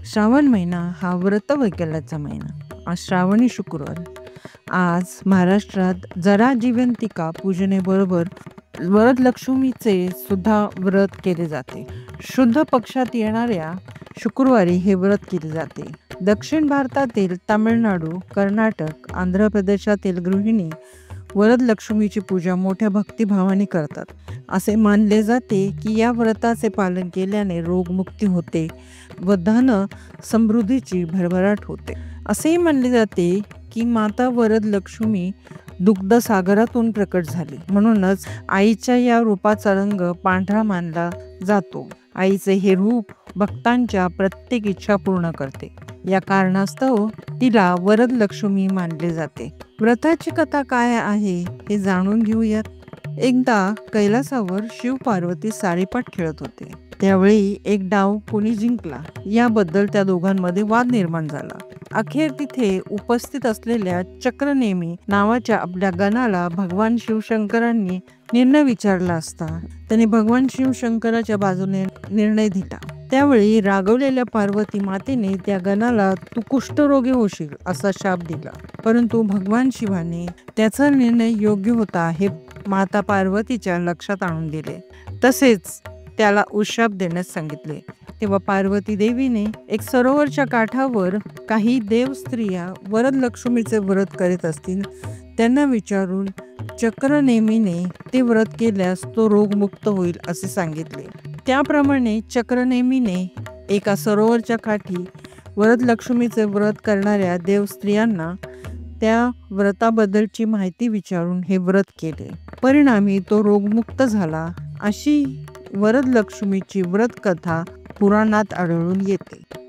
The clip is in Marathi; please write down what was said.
श्रावण महिना हा व्रतवैकल्याचा महिना. आज श्रावणी शुक्रवार. आज महाराष्ट्रात जरा जिवंतिका पूजनेबरोबर वरदलक्ष्मीचे सुद्धा व्रत केले जाते. शुद्ध पक्षात येणाऱ्या शुक्रवारी हे व्रत केले जाते. दक्षिण भारतातील तामिळनाडू, कर्नाटक, आंध्र प्रदेशातील गृहिणी वरदलक्ष्मीची पूजा मोठ्या भक्तिभावाने करतात. असे मानले जाते की या व्रताचे पालन केल्याने रोगमुक्ती होते व धन समृद्धीची भरभराट होते. असेही मानले जाते की माता वरदलक्ष्मी दुग्ध सागरातून प्रकट झाली, म्हणूनच आईच्या या रूपाचा रंग पांढरा मानला जातो. आईचे हे रूप भक्तांच्या प्रत्येक इच्छा पूर्ण करते. या कारणास्तव तिला वरदलक्ष्मी मानले जाते. व्रताची कथा काय आहे हे जाणून घेऊयात. एकदा कैलासावर शिव पार्वती सारीपाट खेळत होते. त्यावेळी एक डाव कोणी जिंकला याबद्दल त्या दोघांमध्ये वाद निर्माण झाला. अखेर तिथे उपस्थित असलेल्या चक्रनेमी नावाच्या आपल्या गणाला भगवान शिवशंकरांनी निर्णय विचारला असता त्याने भगवान शिवशंकराच्या बाजूने निर्णय दिला. त्यावेळी रागवलेल्या पार्वती मातेने त्या गणाला तू कुष्ठरोगी होशील असा शाप दिला. परंतु भगवान शिवाने त्याचा निर्णय योग्य होता हे माता पार्वतीच्या लक्षात आणून दिले. तसेच त्याला उशाप देण्यास सांगितले. तेव्हा पार्वती देवीने एक सरोवरच्या काठावर काही देव स्त्रिया वरदलक्ष्मीचे व्रत करीत असतील त्यांना विचारून चक्रनेमीने ते व्रत केल्यास तो रोगमुक्त होईल असे सांगितले. त्याप्रमाणे चक्रनेमीने एका सरोवरच्या काठी वरदलक्ष्मीचे व्रत करणाऱ्या देव स्त्रियांना त्या व्रताबद्दलची माहिती विचारून हे व्रत केले. परिणामी तो रोगमुक्त झाला. अशी वरदलक्ष्मीची व्रत कथा पुराणात आढळून येते.